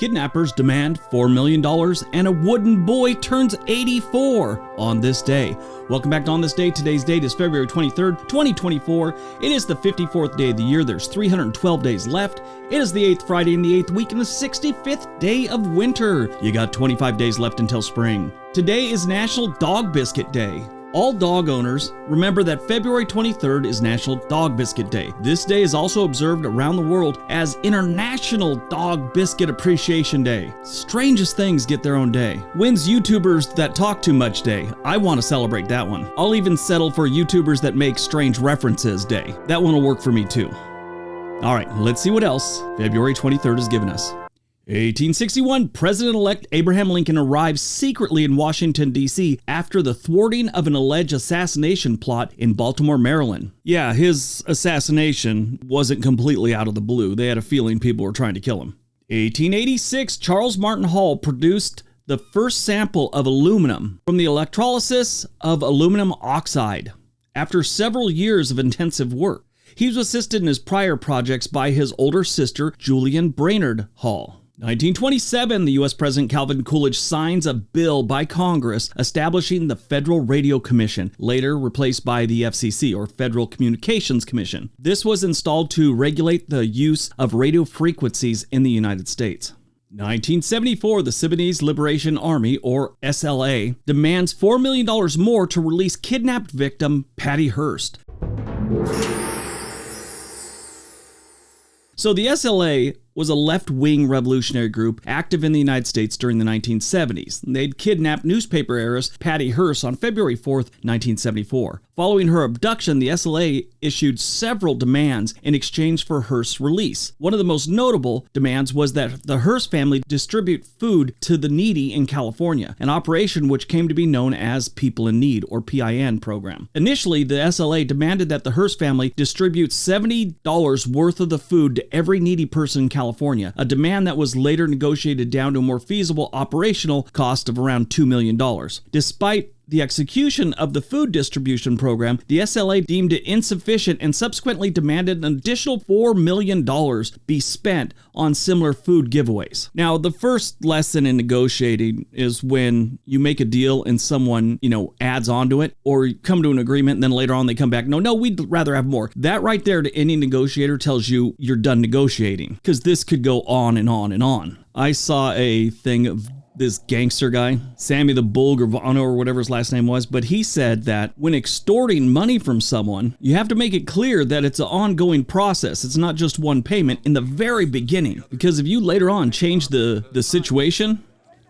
Kidnappers demand $4 million, and a wooden boy turns 84 on this day. Welcome back to On This Day. Today's date is February 23rd, 2024. It is the 54th day of the year. There's 312 days left. It is the 8th Friday in the 8th week and the 65th day of winter. You got 25 days left until spring. Today is National Dog Biscuit Day. All dog owners, remember that February 23rd is National Dog Biscuit Day. This day is also observed around the world as International Dog Biscuit Appreciation Day. Strangest things get their own day. When's YouTubers That Talk Too Much Day? I want to celebrate that one. I'll even settle for YouTubers That Make Strange References Day. That one will work for me too. All right, let's see what else February 23rd has given us. 1861, President-elect Abraham Lincoln arrives secretly in Washington, D.C. after the thwarting of an alleged assassination plot in Baltimore, Maryland. Yeah, his assassination wasn't completely out of the blue. They had a feeling people were trying to kill him. 1886, Charles Martin Hall produced the first sample of aluminum from the electrolysis of aluminum oxide. After several years of intensive work, he was assisted in his prior projects by his older sister, Julian Brainerd Hall. 1927, the U.S. President Calvin Coolidge signs a bill by Congress establishing the Federal Radio Commission, later replaced by the FCC, or Federal Communications Commission. This was installed to regulate the use of radio frequencies in the United States. 1974, the Sudanese Liberation Army, or SLA, demands $4 million more to release kidnapped victim Patty Hearst. So the SLA was a left-wing revolutionary group active in the United States during the 1970s. They'd kidnapped newspaper heiress Patty Hearst on February 4th, 1974. Following her abduction, the SLA issued several demands in exchange for Hearst's release. One of the most notable demands was that the Hearst family distribute food to the needy in California, an operation which came to be known as People in Need, or PIN program. Initially, the SLA demanded that the Hearst family distribute $70 worth of the food to every needy person in California, a demand that was later negotiated down to a more feasible operational cost of around $2 million. Despite the execution of the food distribution program, the SLA deemed it insufficient and subsequently demanded an additional $4 million be spent on similar food giveaways. Now, the first lesson in negotiating is when you make a deal and someone, adds onto it, or you come to an agreement and then later on they come back, no, we'd rather have more. That right there to any negotiator tells you you're done negotiating, because this could go on and on and on. I saw a thing of this gangster guy, Sammy the Bull Gravano or whatever his last name was, but he said that when extorting money from someone, you have to make it clear that it's an ongoing process. It's not just one payment in the very beginning, because if you later on change the situation,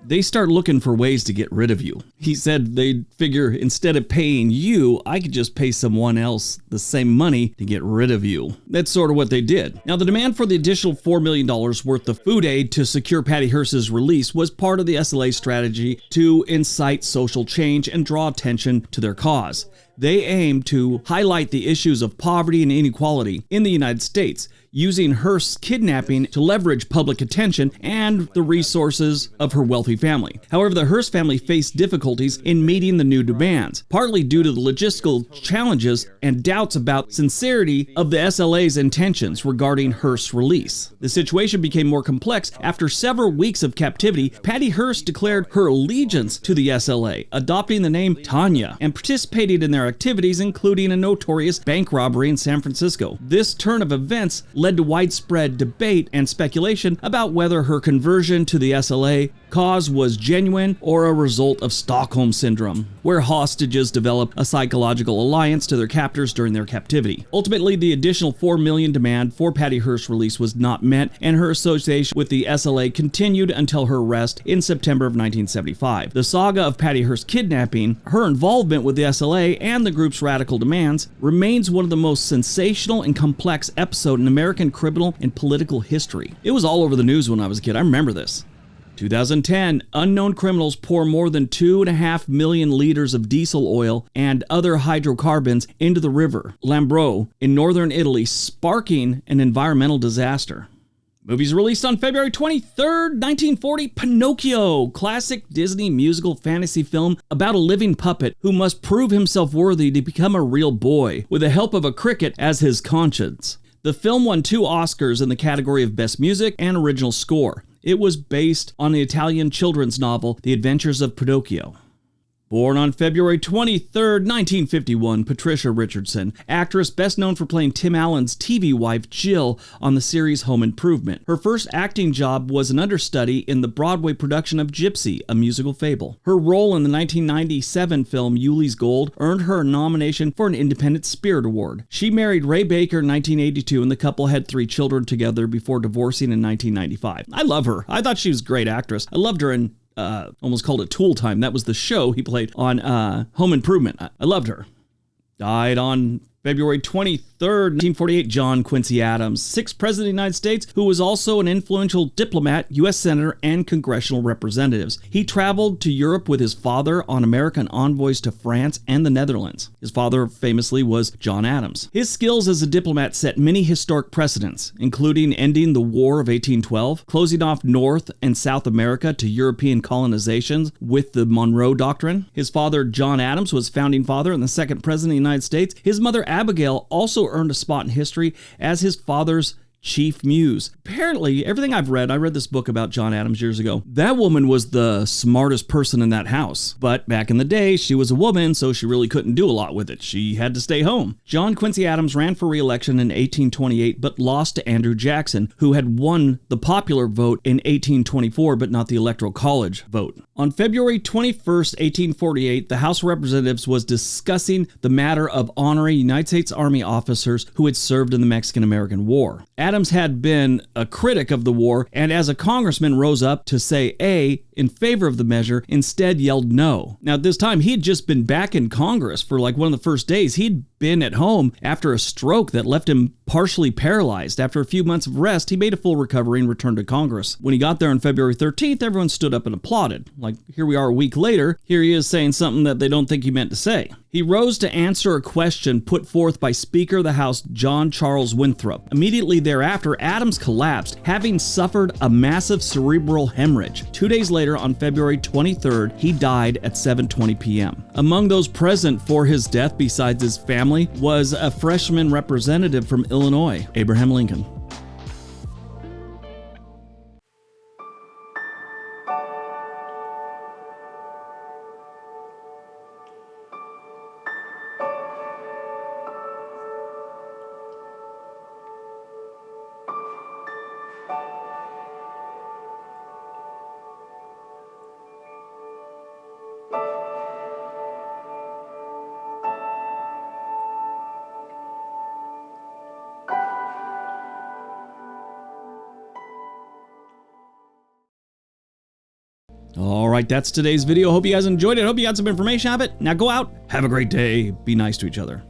they start looking for ways to get rid of you. He said they'd figure instead of paying you, I could just pay someone else the same money to get rid of you. That's sort of what they did. Now, the demand for the additional $4 million worth of food aid to secure Patty Hearst's release was part of the SLA strategy to incite social change and draw attention to their cause. They aimed to highlight the issues of poverty and inequality in the United States, using Hearst's kidnapping to leverage public attention and the resources of her wealthy family. However, the Hearst family faced difficulties in meeting the new demands, partly due to the logistical challenges and doubts about sincerity of the SLA's intentions regarding Hearst's release. The situation became more complex after several weeks of captivity. Patty Hearst declared her allegiance to the SLA, adopting the name Tanya, and participated in their activities, including a notorious bank robbery in San Francisco. This turn of events led to widespread debate and speculation about whether her conversion to the SLA cause was genuine or a result of Stockholm Syndrome, where hostages develop a psychological alliance to their captors during their captivity. Ultimately, the additional $4 million demand for Patty Hearst's release was not met, and her association with the SLA continued until her arrest in September of 1975. The saga of Patty Hearst's kidnapping, her involvement with the SLA, and the group's radical demands remains one of the most sensational and complex episodes in American criminal and political history. It was all over the news when I was a kid. I remember this. 2010, unknown criminals pour more than 2.5 million liters of diesel oil and other hydrocarbons into the river Lambro in northern Italy, sparking an environmental disaster. Movies released on February 23rd, 1940, Pinocchio, classic Disney musical fantasy film about a living puppet who must prove himself worthy to become a real boy, with the help of a cricket as his conscience. The film won 2 Oscars in the category of Best Music and Original Score. It was based on the Italian children's novel The Adventures of Pinocchio. Born on February 23, 1951, Patricia Richardson, actress best known for playing Tim Allen's TV wife Jill on the series Home Improvement. Her first acting job was an understudy in the Broadway production of Gypsy, a musical fable. Her role in the 1997 film Yuli's Gold earned her a nomination for an Independent Spirit Award. She married Ray Baker in 1982, and the couple had 3 children together before divorcing in 1995. I love her. I thought she was a great actress. I loved her in almost called it Tool Time. That was the show he played on Home Improvement. I loved her. Died on February 23rd, 1948, John Quincy Adams, 6th President of the United States, who was also an influential diplomat, U.S. Senator, and congressional representative. He traveled to Europe with his father on American envoys to France and the Netherlands. His father famously was John Adams. His skills as a diplomat set many historic precedents, including ending the War of 1812, closing off North and South America to European colonizations with the Monroe Doctrine. His father, John Adams, was founding father and the 2nd President of the United States. His mother, Abigail, also earned a spot in history as his father's chief muse. Apparently, everything I've read, I read this book about John Adams years ago, that woman was the smartest person in that house. But back in the day, she was a woman, so she really couldn't do a lot with it. She had to stay home. John Quincy Adams ran for re-election in 1828, but lost to Andrew Jackson, who had won the popular vote in 1824, but not the Electoral College vote. On February 21st, 1848, the House of Representatives was discussing the matter of honoring United States Army officers who had served in the Mexican-American War. Adams had been a critic of the war, and as a congressman rose up to say A in favor of the measure, instead yelled no. Now at this time, he had just been back in Congress for like one of the first days. He'd been at home after a stroke that left him partially paralyzed. After a few months of rest, he made a full recovery and returned to Congress. When he got there on February 13th, everyone stood up and applauded. Like, here we are a week later, here he is saying something that they don't think he meant to say. He rose to answer a question put forth by Speaker of the House John Charles Winthrop. Immediately thereafter, Adams collapsed, having suffered a massive cerebral hemorrhage. 2 days later, on February 23rd, he died at 7:20 p.m. Among those present for his death, besides his family, was a freshman representative from Illinois, Abraham Lincoln. All right, that's today's video. Hope you guys enjoyed it. Hope you got some information out of it. Now go out, have a great day, be nice to each other.